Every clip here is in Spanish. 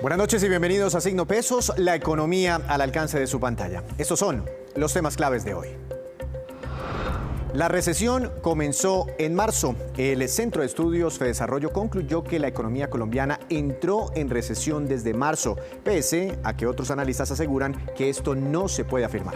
Buenas noches y bienvenidos a Signo Pesos, la economía al alcance de su pantalla. Estos son los temas claves de hoy. La recesión comenzó en marzo. El Centro de Estudios Fedesarrollo concluyó que la economía colombiana entró en recesión desde marzo, pese a que otros analistas aseguran que esto no se puede afirmar.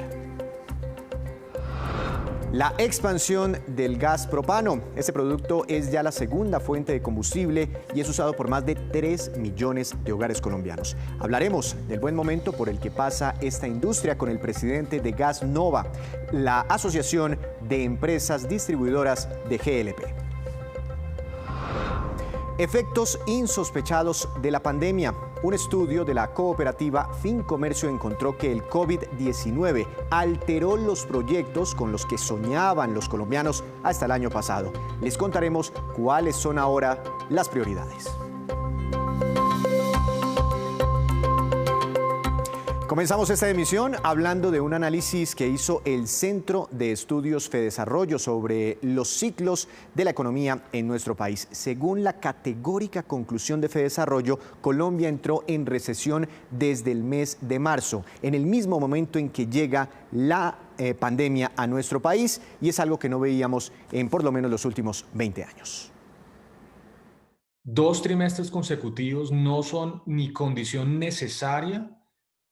La expansión del gas propano. Este producto es ya la segunda fuente de combustible y es usado por más de 3 millones de hogares colombianos. Hablaremos del buen momento por el que pasa esta industria con el presidente de Gas Nova, la Asociación de Empresas Distribuidoras de GLP. Efectos insospechados de la pandemia. Un estudio de la cooperativa Fincomercio encontró que el COVID-19 alteró los proyectos con los que soñaban los colombianos hasta el año pasado. Les contaremos cuáles son ahora las prioridades. Comenzamos esta emisión hablando de un análisis que hizo el Centro de Estudios Fedesarrollo sobre los ciclos de la economía en nuestro país. Según la categórica conclusión de Fedesarrollo, Colombia entró en recesión desde el mes de marzo, en el mismo momento en que llega la pandemia a nuestro país, y es algo que no veíamos en por lo menos los últimos 20 años. 2 trimestres consecutivos no son ni condición necesaria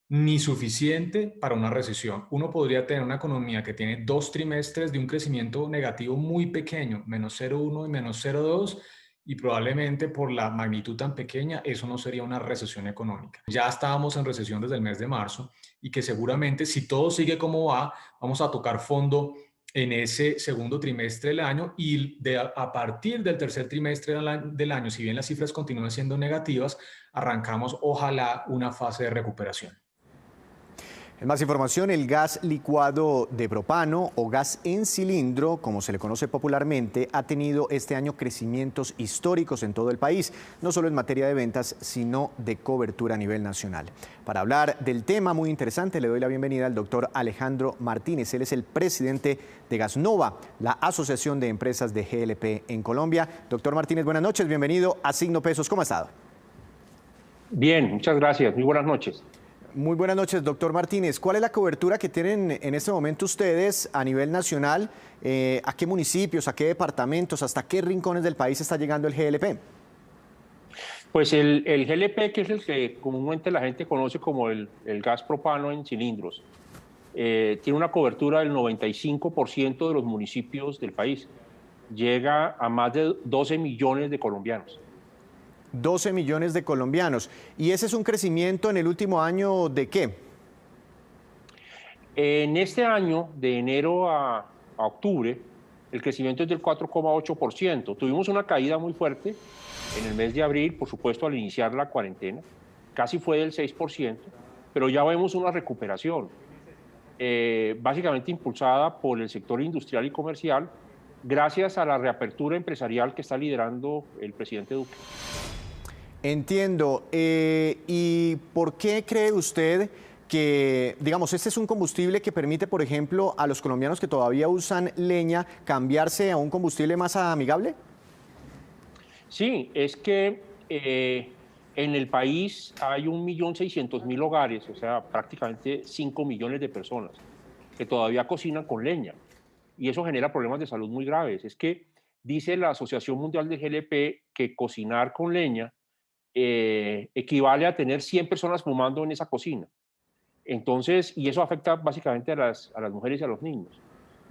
ni suficiente para una recesión. Uno podría tener una economía que tiene 2 trimestres de un crecimiento negativo muy pequeño, menos 0,1 y menos 0,2, y probablemente por la magnitud tan pequeña, eso no sería una recesión económica. Ya estábamos en recesión desde el mes de marzo y que seguramente, si todo sigue como va, vamos a tocar fondo en ese segundo trimestre del año y a partir del tercer trimestre del año, si bien las cifras continúan siendo negativas, arrancamos ojalá una fase de recuperación. En más información, el gas licuado de propano o gas en cilindro, como se le conoce popularmente, ha tenido este año crecimientos históricos en todo el país, no solo en materia de ventas, sino de cobertura a nivel nacional. Para hablar del tema muy interesante, le doy la bienvenida al doctor Alejandro Martínez. Él es el presidente de Gas Nova, la Asociación de Empresas de GLP en Colombia. Doctor Martínez, buenas noches, bienvenido a Signo Pesos. ¿Cómo ha estado? Bien, muchas gracias. Muy buenas noches. Muy buenas noches, doctor Martínez. ¿Cuál es la cobertura que tienen en este momento ustedes a nivel nacional? ¿A qué municipios, a qué departamentos, hasta qué rincones del país está llegando el GLP? Pues el GLP, que es el que comúnmente la gente conoce como el gas propano en cilindros, tiene una cobertura del 95% de los municipios del país. Llega a más de 12 millones de colombianos. 12 millones de colombianos. ¿Y ese es un crecimiento en el último año de qué? En este año, de enero a octubre, el crecimiento es del 4,8%. Tuvimos una caída muy fuerte en el mes de abril, por supuesto, al iniciar la cuarentena. Casi fue del 6%, pero ya vemos una recuperación, básicamente impulsada por el sector industrial y comercial, gracias a la reapertura empresarial que está liderando el presidente Duque. Entiendo. ¿Y por qué cree usted que, digamos, este es un combustible que permite, por ejemplo, a los colombianos que todavía usan leña cambiarse a un combustible más amigable? Sí, es que en el país hay 1.600.000 hogares, o sea, prácticamente 5 millones de personas que todavía cocinan con leña. Y eso genera problemas de salud muy graves. Es que dice la Asociación Mundial de GLP que cocinar con leña equivale a tener 100 personas fumando en esa cocina. Entonces, y eso afecta básicamente a las mujeres y a los niños.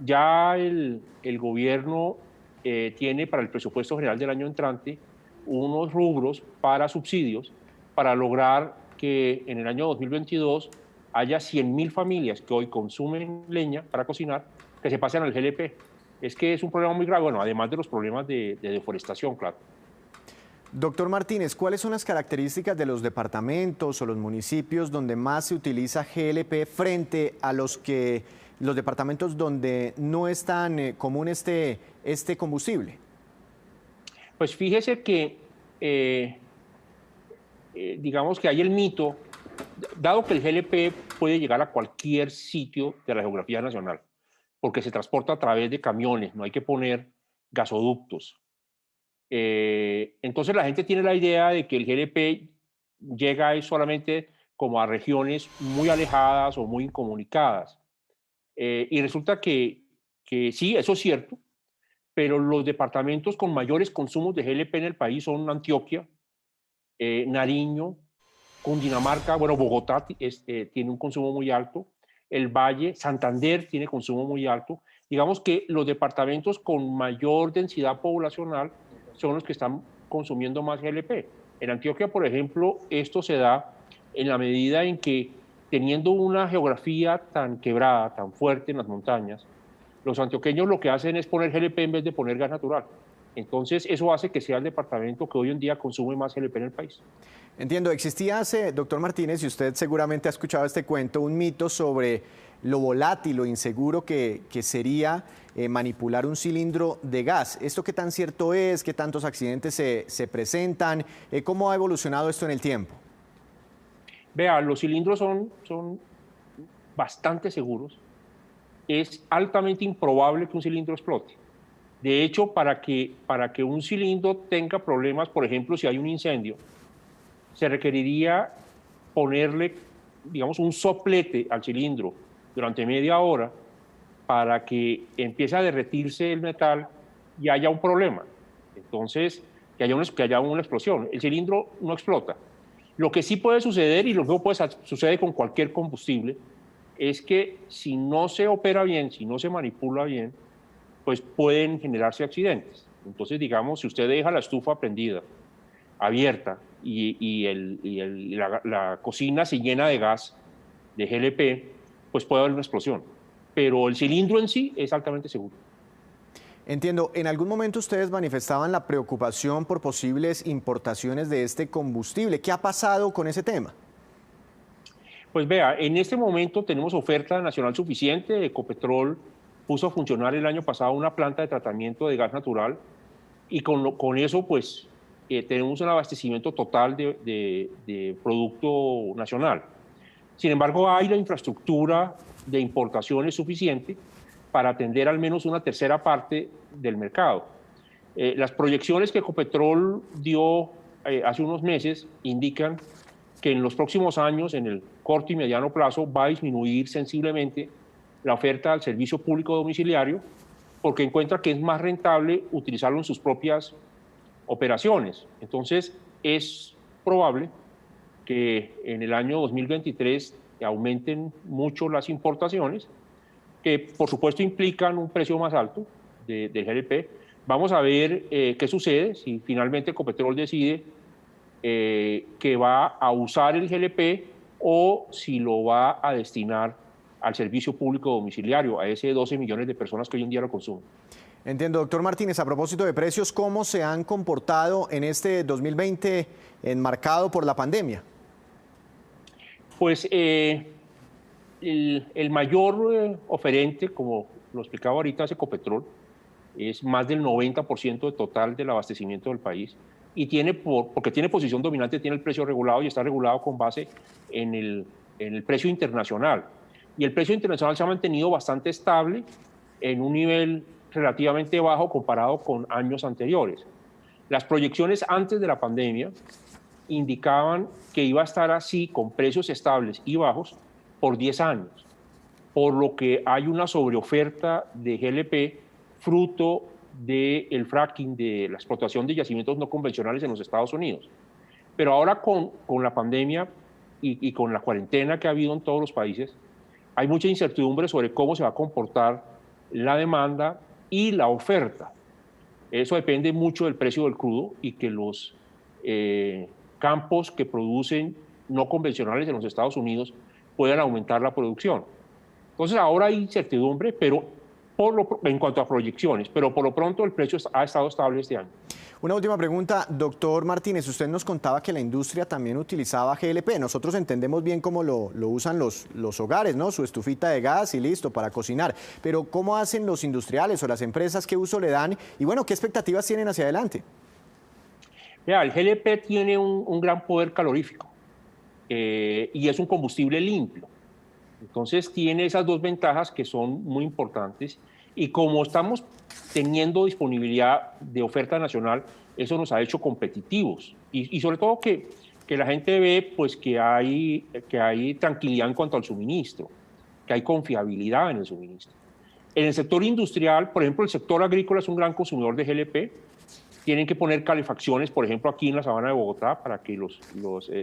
Ya el gobierno tiene para el presupuesto general del año entrante unos rubros para subsidios para lograr que en el año 2022 haya 100.000 familias que hoy consumen leña para cocinar, que se pasen al GLP. Es que es un problema muy grave, bueno, además de los problemas de deforestación, claro. Doctor Martínez, ¿cuáles son las características de los departamentos o los municipios donde más se utiliza GLP frente a los departamentos donde no es tan común este combustible? Pues fíjese que, digamos que hay el mito, dado que el GLP puede llegar a cualquier sitio de la geografía nacional, porque se transporta a través de camiones, no hay que poner gasoductos. Entonces la gente tiene la idea de que el GLP llega es solamente como a regiones muy alejadas o muy incomunicadas. Y resulta que sí, eso es cierto, pero los departamentos con mayores consumos de GLP en el país son Antioquia, Nariño, Cundinamarca, bueno, Bogotá tiene un consumo muy alto, el Valle, Santander tiene consumo muy alto. Digamos que los departamentos con mayor densidad poblacional son los que están consumiendo más GLP. En Antioquia, por ejemplo, esto se da en la medida en que, teniendo una geografía tan quebrada, tan fuerte en las montañas, los antioqueños lo que hacen es poner GLP en vez de poner gas natural. Entonces, eso hace que sea el departamento que hoy en día consume más GLP en el país. Entiendo, existía hace, doctor Martínez, y usted seguramente ha escuchado este cuento, un mito sobre lo volátil o inseguro que sería manipular un cilindro de gas. ¿Esto qué tan cierto es? ¿Qué tantos accidentes se presentan? ¿Cómo ha evolucionado esto en el tiempo? Vea, los cilindros son bastante seguros. Es altamente improbable que un cilindro explote. De hecho, para que un cilindro tenga problemas, por ejemplo, si hay un incendio, se requeriría ponerle, digamos, un soplete al cilindro durante media hora para que empiece a derretirse el metal y haya un problema. Entonces, que haya una explosión. El cilindro no explota. Lo que sí puede suceder, y lo que sucede con cualquier combustible, es que si no se opera bien, si no se manipula bien, pues pueden generarse accidentes. Entonces, digamos, si usted deja la estufa prendida, abierta, y la cocina se llena de gas, de GLP, pues puede haber una explosión. Pero el cilindro en sí es altamente seguro. Entiendo, en algún momento ustedes manifestaban la preocupación por posibles importaciones de este combustible. ¿Qué ha pasado con ese tema? Pues vea, en este momento tenemos oferta nacional suficiente. Ecopetrol puso a funcionar el año pasado una planta de tratamiento de gas natural y con eso pues tenemos un abastecimiento total de producto nacional. Sin embargo, hay la infraestructura de importaciones suficiente para atender al menos una tercera parte del mercado. Las proyecciones que Ecopetrol dio hace unos meses indican que en los próximos años, en el corto y mediano plazo, va a disminuir sensiblemente la oferta al servicio público domiciliario porque encuentra que es más rentable utilizarlo en sus propias operaciones. Entonces, es probable que en el año 2023 aumenten mucho las importaciones, que por supuesto implican un precio más alto del GLP. Vamos a ver qué sucede si finalmente Ecopetrol decide que va a usar el GLP o si lo va a destinar al servicio público domiciliario, a ese 12 millones de personas que hoy en día lo consumen. Entiendo, doctor Martínez, a propósito de precios, ¿cómo se han comportado en este 2020 enmarcado por la pandemia? Pues el mayor oferente, como lo explicaba ahorita, es Ecopetrol, es más del 90% del total del abastecimiento del país y porque tiene posición dominante, tiene el precio regulado y está regulado con base en el precio internacional. Y el precio internacional se ha mantenido bastante estable en un nivel relativamente bajo comparado con años anteriores. Las proyecciones antes de la pandemia indicaban que iba a estar así con precios estables y bajos por 10 años, por lo que hay una sobreoferta de GLP fruto del fracking, de la explotación de yacimientos no convencionales en los Estados Unidos. Pero ahora con la pandemia y con la cuarentena que ha habido en todos los países, hay mucha incertidumbre sobre cómo se va a comportar la demanda y la oferta. Eso depende mucho del precio del crudo y que los campos que producen no convencionales en los Estados Unidos puedan aumentar la producción. Entonces ahora hay incertidumbre, pero en cuanto a proyecciones, pero por lo pronto el precio ha estado estable este año. Una última pregunta, doctor Martínez, usted nos contaba que la industria también utilizaba GLP. Nosotros entendemos bien cómo lo usan los hogares, ¿no? Su estufita de gas y listo, para cocinar. Pero ¿cómo hacen los industriales o las empresas? ¿Qué uso le dan? Y bueno, ¿qué expectativas tienen hacia adelante? Mira, el GLP tiene un gran poder calorífico y es un combustible limpio. Entonces tiene esas dos ventajas que son muy importantes y como estamos teniendo disponibilidad de oferta nacional, eso nos ha hecho competitivos y sobre todo que que la gente ve pues que hay tranquilidad en cuanto al suministro, que hay confiabilidad en el suministro. En el sector industrial, por ejemplo, el sector agrícola es un gran consumidor de GLP. Tienen que poner calefacciones, por ejemplo, aquí en la sabana de Bogotá, para que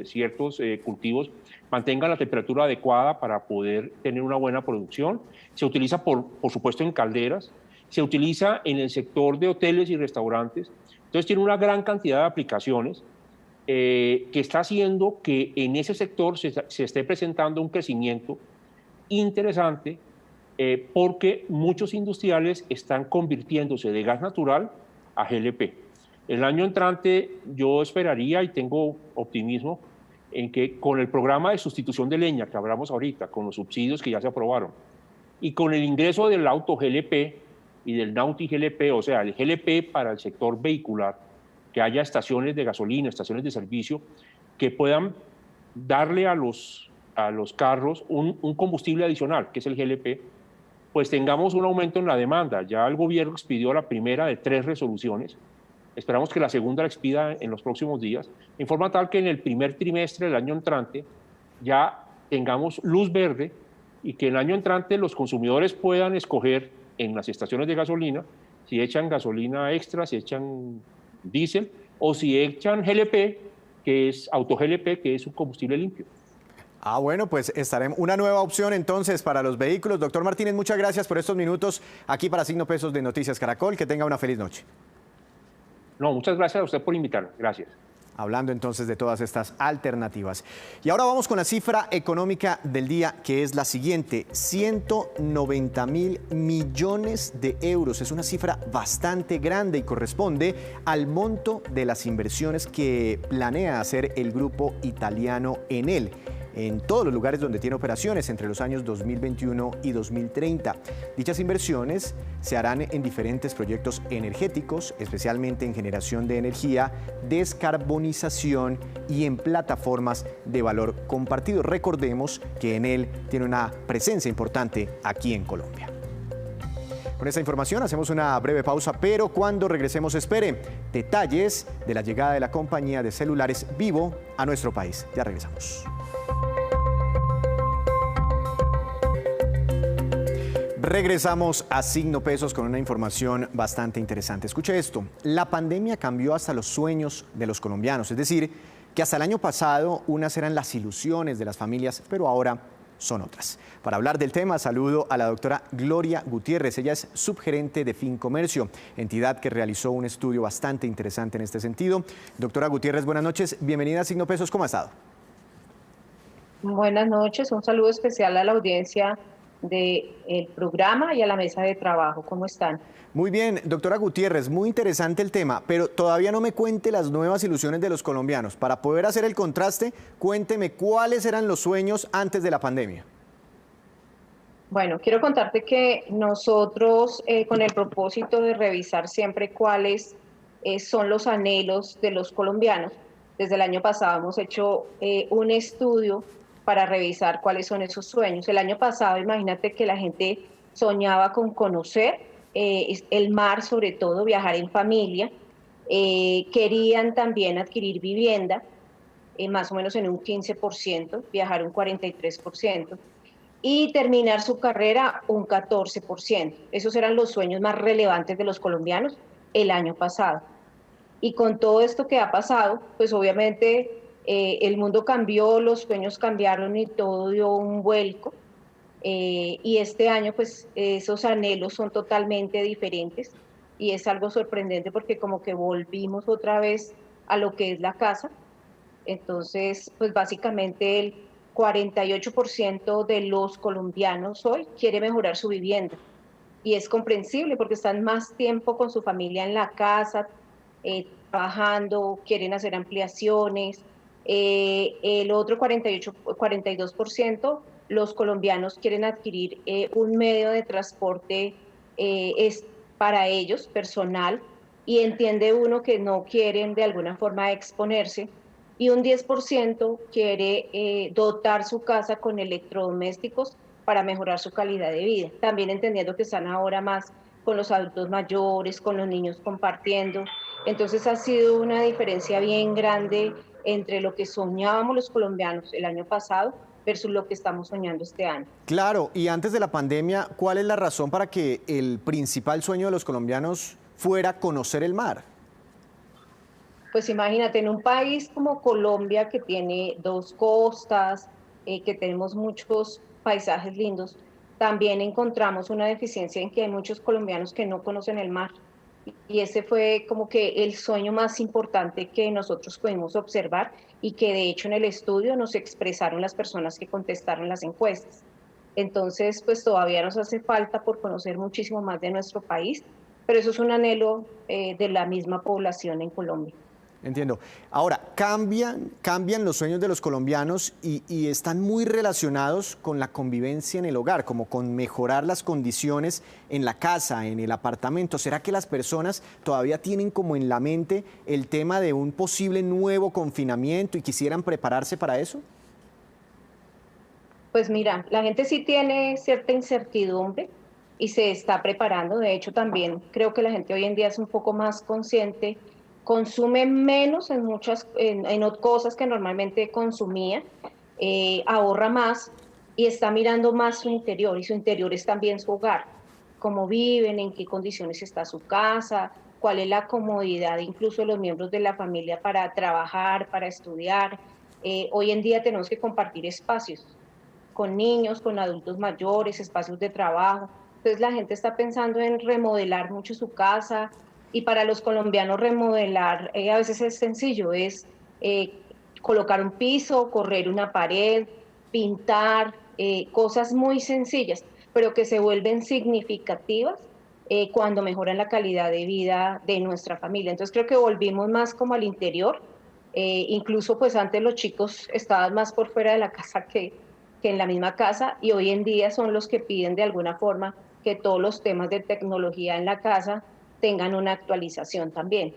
ciertos cultivos mantengan la temperatura adecuada para poder tener una buena producción. Se utiliza, por supuesto, en calderas. Se utiliza en el sector de hoteles y restaurantes. Entonces, tiene una gran cantidad de aplicaciones que está haciendo que en ese sector se esté presentando un crecimiento interesante porque muchos industriales están convirtiéndose de gas natural a GLP. El año entrante yo esperaría y tengo optimismo en que con el programa de sustitución de leña que hablamos ahorita, con los subsidios que ya se aprobaron, y con el ingreso del auto GLP y del Nauti GLP, o sea, el GLP para el sector vehicular, que haya estaciones de gasolina, estaciones de servicio, que puedan darle a los carros un combustible adicional, que es el GLP, pues tengamos un aumento en la demanda. Ya el gobierno expidió la primera de 3 resoluciones. Esperamos que la segunda la expida en los próximos días, en forma tal que en el primer trimestre del año entrante ya tengamos luz verde y que el año entrante los consumidores puedan escoger en las estaciones de gasolina si echan gasolina extra, si echan diésel o si echan GLP, que es auto GLP, que es un combustible limpio. Bueno, pues estaremos una nueva opción entonces para los vehículos. Doctor Martínez, muchas gracias por estos minutos aquí para Signo Pesos de Noticias Caracol. Que tenga una feliz noche. No, muchas gracias a usted por invitarme. Gracias. Hablando entonces de todas estas alternativas. Y ahora vamos con la cifra económica del día, que es la siguiente: 190.000 millones de euros. Es una cifra bastante grande y corresponde al monto de las inversiones que planea hacer el grupo italiano Enel en todos los lugares donde tiene operaciones entre los años 2021 y 2030. Dichas inversiones se harán en diferentes proyectos energéticos, especialmente en generación de energía, descarbonización y en plataformas de valor compartido. Recordemos que Enel tiene una presencia importante aquí en Colombia. Con esta información hacemos una breve pausa, pero cuando regresemos espere detalles de la llegada de la compañía de celulares Vivo a nuestro país. Ya regresamos. Regresamos a Signo Pesos con una información bastante interesante. Escuche esto: la pandemia cambió hasta los sueños de los colombianos, es decir, que hasta el año pasado unas eran las ilusiones de las familias, pero ahora son otras. Para hablar del tema, saludo a la doctora Gloria Gutiérrez. Ella es subgerente de Fincomercio, entidad que realizó un estudio bastante interesante en este sentido. Doctora Gutiérrez, buenas noches. Bienvenida a Signo Pesos. ¿Cómo ha estado? Buenas noches. Un saludo especial a la audiencia del programa y a la mesa de trabajo. ¿Cómo están? Muy bien, doctora Gutiérrez, muy interesante el tema, pero todavía no me cuente las nuevas ilusiones de los colombianos. Para poder hacer el contraste, cuénteme cuáles eran los sueños antes de la pandemia. Bueno, quiero contarte que nosotros, con el propósito de revisar siempre cuáles son los anhelos de los colombianos, desde el año pasado hemos hecho un estudio para revisar cuáles son esos sueños. El año pasado, imagínate que la gente soñaba con conocer el mar, sobre todo viajar en familia, querían también adquirir vivienda, más o menos en un 15%, viajar un 43%, y terminar su carrera un 14%. Esos eran los sueños más relevantes de los colombianos el año pasado. Y con todo esto que ha pasado, pues obviamente el mundo cambió, los sueños cambiaron y todo dio un vuelco. Y este año, pues esos anhelos son totalmente diferentes y es algo sorprendente porque como que volvimos otra vez a lo que es la casa. Entonces, pues básicamente el 48% de los colombianos hoy quiere mejorar su vivienda. Y es comprensible porque están más tiempo con su familia en la casa, trabajando, quieren hacer ampliaciones. El otro 42%, los colombianos quieren adquirir un medio de transporte es para ellos, personal, y entiende uno que no quieren de alguna forma exponerse. Y un 10% quiere dotar su casa con electrodomésticos para mejorar su calidad de vida. También entendiendo que están ahora más con los adultos mayores, con los niños compartiendo. Entonces ha sido una diferencia bien grande entre lo que soñábamos los colombianos el año pasado versus lo que estamos soñando este año. Claro, y antes de la pandemia, ¿cuál es la razón para que el principal sueño de los colombianos fuera conocer el mar? Pues imagínate, en un país como Colombia, que tiene dos costas, que tenemos muchos paisajes lindos, también encontramos una deficiencia en que hay muchos colombianos que no conocen el mar. Y ese fue como que el sueño más importante que nosotros pudimos observar y que de hecho en el estudio nos expresaron las personas que contestaron las encuestas. Entonces, pues todavía nos hace falta por conocer muchísimo más de nuestro país, pero eso es un anhelo de la misma población en Colombia. Entiendo. Ahora, cambian los sueños de los colombianos y están muy relacionados con la convivencia en el hogar, como con mejorar las condiciones en la casa, en el apartamento. ¿Será que las personas todavía tienen como en la mente el tema de un posible nuevo confinamiento y quisieran prepararse para eso? Pues mira, la gente sí tiene cierta incertidumbre y se está preparando. De hecho, también creo que la gente hoy en día es un poco más consciente, consume menos en en cosas que normalmente consumía, ahorra más y está mirando más su interior, y su interior es también su hogar, cómo viven, en qué condiciones está su casa, cuál es la comodidad incluso de los miembros de la familia para trabajar, para estudiar. Hoy en día tenemos que compartir espacios con niños, con adultos mayores, espacios de trabajo. Entonces la gente está pensando en remodelar mucho su casa, y para los colombianos remodelar a veces es sencillo, es eh, colocar un piso, correr una pared, pintar, cosas muy sencillas, pero que se vuelven significativas cuando mejoran la calidad de vida de nuestra familia. Entonces creo que volvimos más como al interior, incluso pues antes los chicos estaban más por fuera de la casa que en la misma casa, y hoy en día son los que piden de alguna forma que todos los temas de tecnología en la casa tengan una actualización también.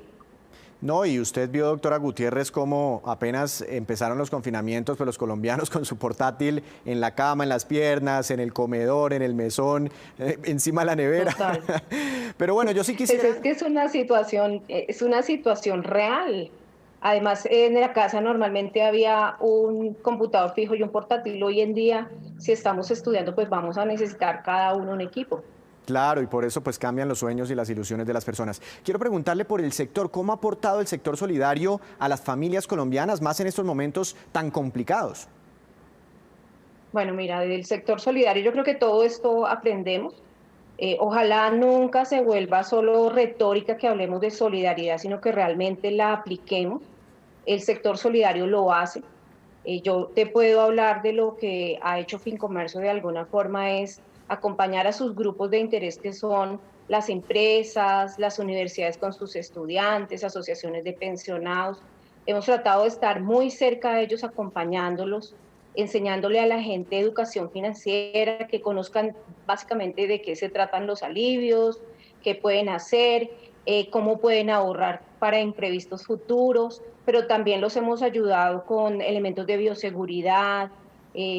No, y usted vio, doctora Gutiérrez, cómo apenas empezaron los confinamientos, pues los colombianos con su portátil en la cama, en las piernas, en el comedor, en el mesón, encima de la nevera. Total. Pero bueno, yo sí Pues quisiera... es que es una situación real. Además, en la casa normalmente había un computador fijo y un portátil. Hoy en día, si estamos estudiando, pues vamos a necesitar cada uno un equipo. Claro, y por eso pues cambian los sueños y las ilusiones de las personas. Quiero preguntarle por el sector, ¿cómo ha aportado el sector solidario a las familias colombianas, más en estos momentos tan complicados? Bueno, mira, del sector solidario yo creo que todo esto aprendemos. Ojalá nunca se vuelva solo retórica que hablemos de solidaridad, sino que realmente la apliquemos. El sector solidario lo hace. Yo te puedo hablar de lo que ha hecho Fincomercio de alguna forma, es acompañar a sus grupos de interés, que son las empresas, las universidades con sus estudiantes, asociaciones de pensionados. Hemos tratado de estar muy cerca de ellos, acompañándolos, enseñándole a la gente educación financiera, que conozcan básicamente de qué se tratan los alivios, qué pueden hacer, cómo pueden ahorrar para imprevistos futuros, pero también los hemos ayudado con elementos de bioseguridad.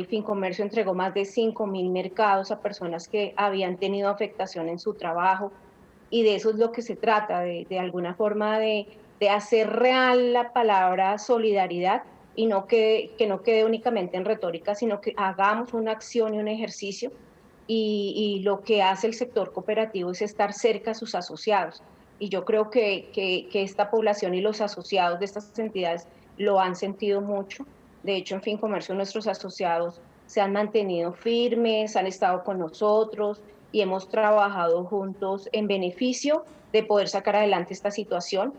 Fincomercio entregó más de 5.000 mercados a personas que habían tenido afectación en su trabajo, y de eso es lo que se trata, de alguna forma de hacer real la palabra solidaridad, y que no quede únicamente en retórica, sino que hagamos una acción y un ejercicio, y lo que hace el sector cooperativo es estar cerca a sus asociados. Y yo creo que esta población y los asociados de estas entidades lo han sentido mucho. De hecho, en Fincomercio nuestros asociados se han mantenido firmes, han estado con nosotros y hemos trabajado juntos en beneficio de poder sacar adelante esta situación,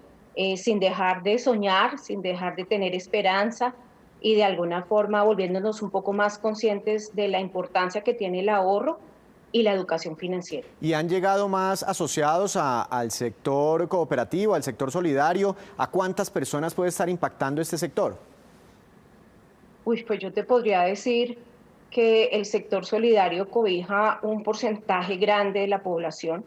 sin dejar de soñar, sin dejar de tener esperanza, y de alguna forma volviéndonos un poco más conscientes de la importancia que tiene el ahorro y la educación financiera. ¿Y han llegado más asociados al sector cooperativo, al sector solidario? ¿A cuántas personas puede estar impactando este sector? Uy, pues yo te podría decir que el sector solidario cobija un porcentaje grande de la población.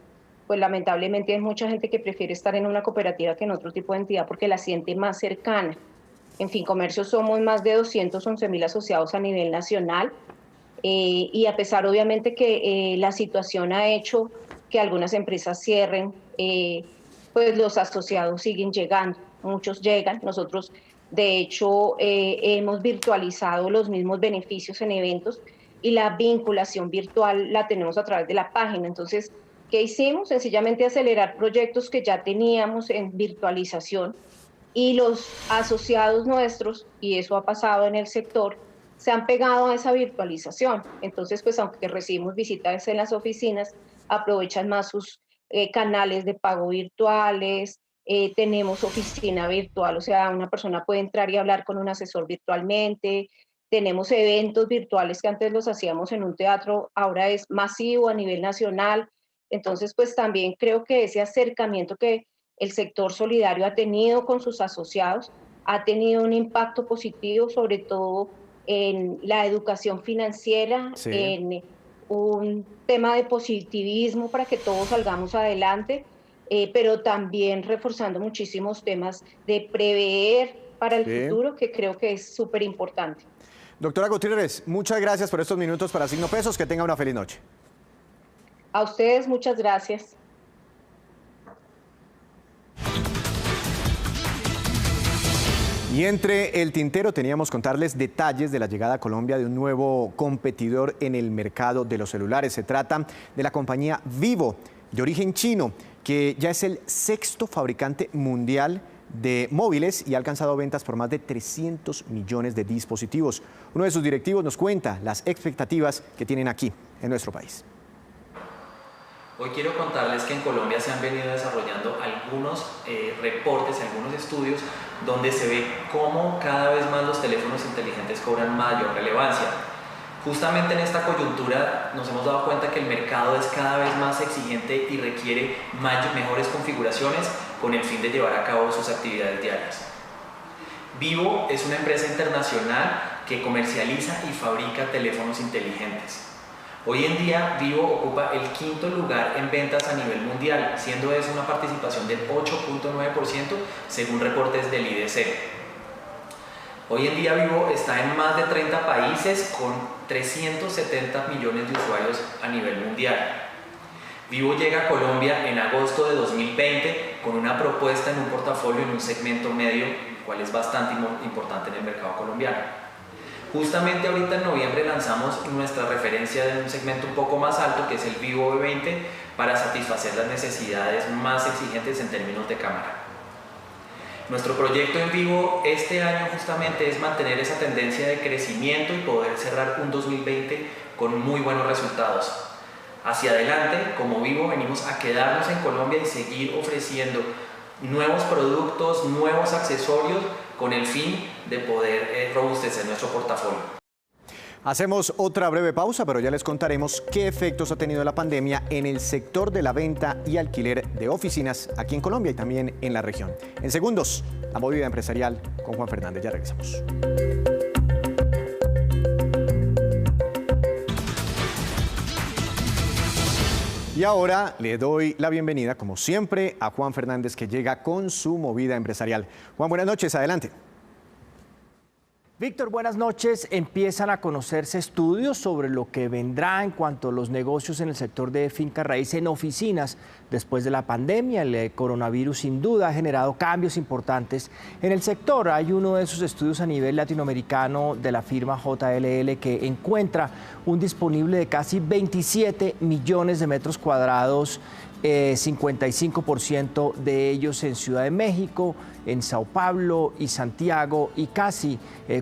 Pues lamentablemente hay mucha gente que prefiere estar en una cooperativa que en otro tipo de entidad porque la siente más cercana. En Fincomercio somos más de 211.000 asociados a nivel nacional, y a pesar obviamente que la situación ha hecho que algunas empresas cierren, pues los asociados siguen llegando, muchos llegan. Nosotros De hecho, hemos virtualizado los mismos beneficios en eventos y la vinculación virtual la tenemos a través de la página. Entonces, ¿qué hicimos? Sencillamente acelerar proyectos que ya teníamos en virtualización y los asociados nuestros, y eso ha pasado en el sector, se han pegado a esa virtualización. Entonces, pues aunque recibimos visitas en las oficinas, aprovechan más sus canales de pago virtuales, tenemos oficina virtual, o sea, una persona puede entrar y hablar con un asesor virtualmente, tenemos eventos virtuales que antes los hacíamos en un teatro, ahora es masivo a nivel nacional. Entonces, pues también creo que ese acercamiento que el sector solidario ha tenido con sus asociados ha tenido un impacto positivo, sobre todo en la educación financiera, Sí. en un tema de positivismo para que todos salgamos adelante, pero también reforzando muchísimos temas de prever para el Sí. futuro, que creo que es súper importante. Doctora Gutiérrez, muchas gracias por estos minutos para Signo Pesos. Que tenga una feliz noche. A ustedes, muchas gracias. Y entre el tintero teníamos contarles detalles de la llegada a Colombia de un nuevo competidor en el mercado de los celulares. Se trata de la compañía Vivo, de origen chino, que ya es el sexto fabricante mundial de móviles y ha alcanzado ventas por más de 300 millones de dispositivos. Uno de sus directivos nos cuenta las expectativas que tienen aquí en nuestro país. Hoy quiero contarles que en Colombia se han venido desarrollando algunos reportes, algunos estudios donde se ve cómo cada vez más los teléfonos inteligentes cobran mayor relevancia. Justamente en esta coyuntura nos hemos dado cuenta que el mercado es cada vez más exigente y requiere mejores configuraciones con el fin de llevar a cabo sus actividades diarias. Vivo es una empresa internacional que comercializa y fabrica teléfonos inteligentes. Hoy en día, Vivo ocupa el quinto lugar en ventas a nivel mundial, siendo eso una participación del 8.9% según reportes del IDC. Hoy en día, Vivo está en más de 30 países con 370 millones de usuarios a nivel mundial. Vivo llega a Colombia en agosto de 2020 con una propuesta en un portafolio en un segmento medio, el cual es bastante importante en el mercado colombiano. Justamente ahorita en noviembre lanzamos nuestra referencia de un segmento un poco más alto, que es el Vivo V20, para satisfacer las necesidades más exigentes en términos de cámara. Nuestro proyecto en Vivo este año justamente es mantener esa tendencia de crecimiento y poder cerrar un 2020 con muy buenos resultados. Hacia adelante, como Vivo, venimos a quedarnos en Colombia y seguir ofreciendo nuevos productos, nuevos accesorios, con el fin de poder robustecer nuestro portafolio. Hacemos otra breve pausa, pero ya les contaremos qué efectos ha tenido la pandemia en el sector de la venta y alquiler de oficinas aquí en Colombia y también en la región. En segundos, la movida empresarial con Juan Fernández. Ya regresamos. Y ahora le doy la bienvenida, como siempre, a Juan Fernández, que llega con su movida empresarial. Juan, buenas noches, adelante. Víctor, buenas noches. Empiezan a conocerse estudios sobre lo que vendrá en cuanto a los negocios en el sector de finca raíz en oficinas después de la pandemia. El coronavirus sin duda ha generado cambios importantes en el sector. Hay uno de esos estudios a nivel latinoamericano de la firma JLL que encuentra un disponible de casi 27 millones de metros cuadrados, 55% de ellos en Ciudad de México, en Sao Paulo y Santiago, y casi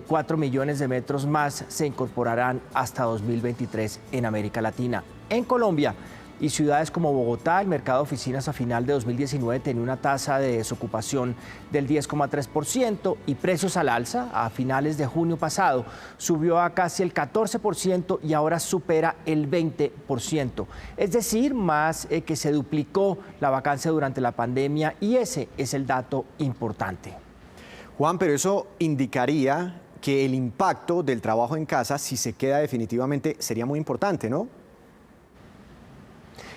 4 millones de metros más se incorporarán hasta 2023 en América Latina. En Colombia y ciudades como Bogotá, el mercado de oficinas a final de 2019 tenía una tasa de desocupación del 10,3% y precios al alza. A finales de junio pasado subió a casi el 14% y ahora supera el 20%. Es decir, más que se duplicó la vacancia durante la pandemia, y ese es el dato importante. Juan, pero eso indicaría que el impacto del trabajo en casa, si se queda definitivamente, sería muy importante, ¿no?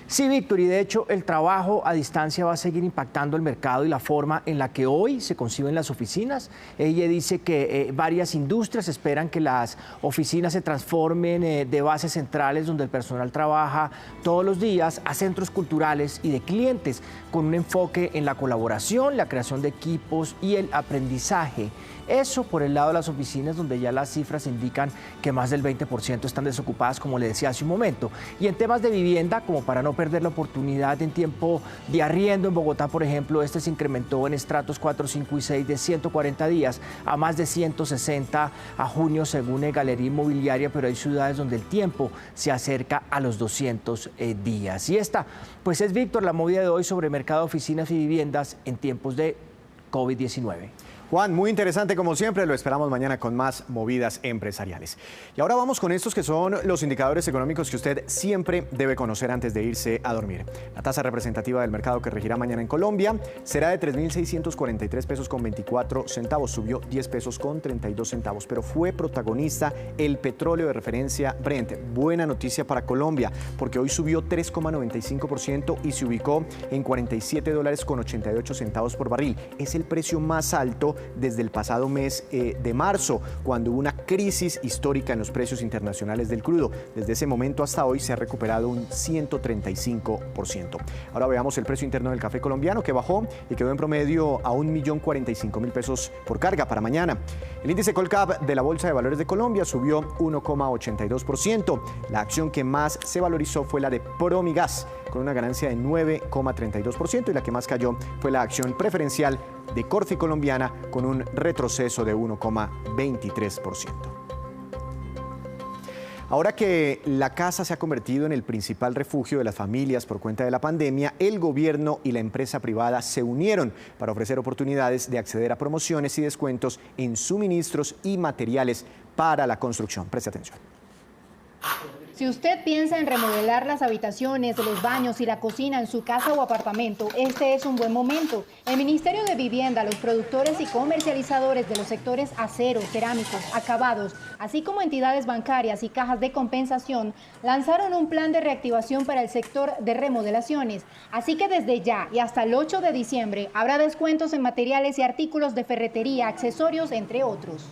Sí, Víctor, y de hecho el trabajo a distancia va a seguir impactando el mercado y la forma en la que hoy se conciben las oficinas. Ella dice que varias industrias esperan que las oficinas se transformen de bases centrales donde el personal trabaja todos los días a centros culturales y de clientes, con un enfoque en la colaboración, la creación de equipos y el aprendizaje Eso por el lado de las oficinas, donde ya las cifras indican que más del 20% están desocupadas, como le decía hace un momento. Y en temas de vivienda, como para no perder la oportunidad en tiempo de arriendo, en Bogotá, por ejemplo, este se incrementó en estratos 4, 5 y 6 de 140 días a más de 160 a junio, según Galería Inmobiliaria, pero hay ciudades donde el tiempo se acerca a los 200 días. Y esta, pues es Víctor, la movida de hoy sobre mercado de oficinas y viviendas en tiempos de COVID-19. Juan, muy interesante como siempre, lo esperamos mañana con más movidas empresariales. Y ahora vamos con estos que son los indicadores económicos que usted siempre debe conocer antes de irse a dormir. La tasa representativa del mercado que regirá mañana en Colombia será de 3.643 pesos con 24 centavos, subió 10 pesos con 32 centavos, pero fue protagonista el petróleo de referencia Brent. Buena noticia para Colombia, porque hoy subió 3,95% y se ubicó en $47 con 88 centavos por barril. Es el precio más alto desde el pasado mes de marzo, cuando hubo una crisis histórica en los precios internacionales del crudo. Desde ese momento hasta hoy se ha recuperado un 135%. Ahora veamos el precio interno del café colombiano, que bajó y quedó en promedio a 1.045.000 pesos por carga para mañana. El índice Colcap de la Bolsa de Valores de Colombia subió 1,82%. La acción que más se valorizó fue la de Promigas, con una ganancia de 9,32%, y la que más cayó fue la acción preferencial de Corfi Colombiana, con un retroceso de 1,23%. Ahora que la casa se ha convertido en el principal refugio de las familias por cuenta de la pandemia, el gobierno y la empresa privada se unieron para ofrecer oportunidades de acceder a promociones y descuentos en suministros y materiales para la construcción. Preste atención. Si usted piensa en remodelar las habitaciones, los baños y la cocina en su casa o apartamento, este es un buen momento. El Ministerio de Vivienda, los productores y comercializadores de los sectores aceros, cerámicos, acabados, así como entidades bancarias y cajas de compensación, lanzaron un plan de reactivación para el sector de remodelaciones. Así que desde ya y hasta el 8 de diciembre habrá descuentos en materiales y artículos de ferretería, accesorios, entre otros.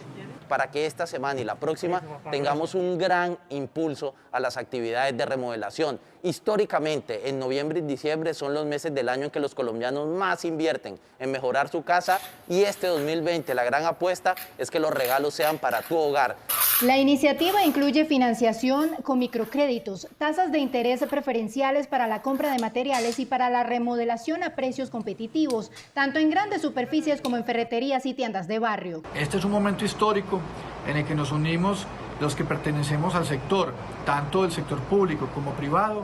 Para que esta semana y la próxima tengamos un gran impulso a las actividades de remodelación. Históricamente, en noviembre y diciembre son los meses del año en que los colombianos más invierten en mejorar su casa, y este 2020 la gran apuesta es que los regalos sean para tu hogar. La iniciativa incluye financiación con microcréditos, tasas de interés preferenciales para la compra de materiales y para la remodelación a precios competitivos, tanto en grandes superficies como en ferreterías y tiendas de barrio. Este es un momento histórico en el que nos unimos los que pertenecemos al sector, tanto del sector público como privado,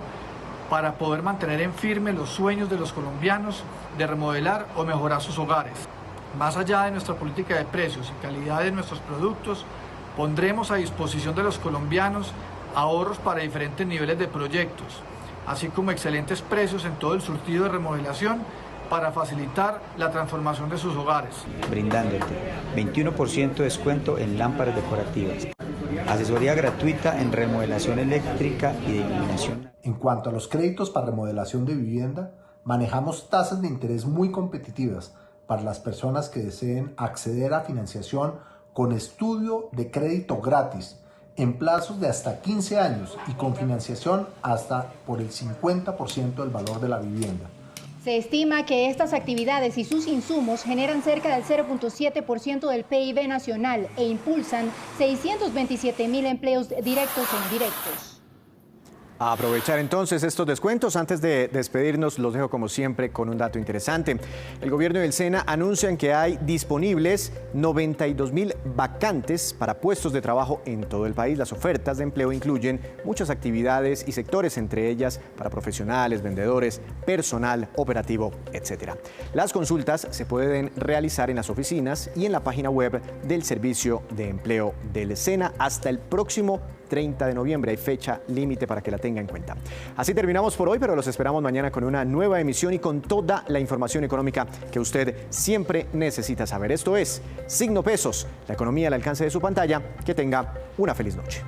para poder mantener en firme los sueños de los colombianos de remodelar o mejorar sus hogares. Más allá de nuestra política de precios y calidad de nuestros productos, pondremos a disposición de los colombianos ahorros para diferentes niveles de proyectos, así como excelentes precios en todo el surtido de remodelación para facilitar la transformación de sus hogares. Brindándote 21% de descuento en lámparas decorativas, asesoría gratuita en remodelación eléctrica y de iluminación. En cuanto a los créditos para remodelación de vivienda, manejamos tasas de interés muy competitivas para las personas que deseen acceder a financiación con estudio de crédito gratis, en plazos de hasta 15 años y con financiación hasta por el 50% del valor de la vivienda. Se estima que estas actividades y sus insumos generan cerca del 0.7% del PIB nacional e impulsan 627.000 empleos directos e indirectos. A aprovechar entonces estos descuentos. Antes de despedirnos, los dejo como siempre con un dato interesante. El gobierno y el SENA anuncian que hay disponibles 92.000 vacantes para puestos de trabajo en todo el país. Las ofertas de empleo incluyen muchas actividades y sectores, entre ellas para profesionales, vendedores, personal operativo, etc. Las consultas se pueden realizar en las oficinas y en la página web del Servicio de Empleo del SENA hasta el próximo 30 de noviembre. Hay fecha límite para que la tenga en cuenta. Así terminamos por hoy, pero los esperamos mañana con una nueva emisión y con toda la información económica que usted siempre necesita saber. Esto es Signo Pesos, la economía al alcance de su pantalla. Que tenga una feliz noche.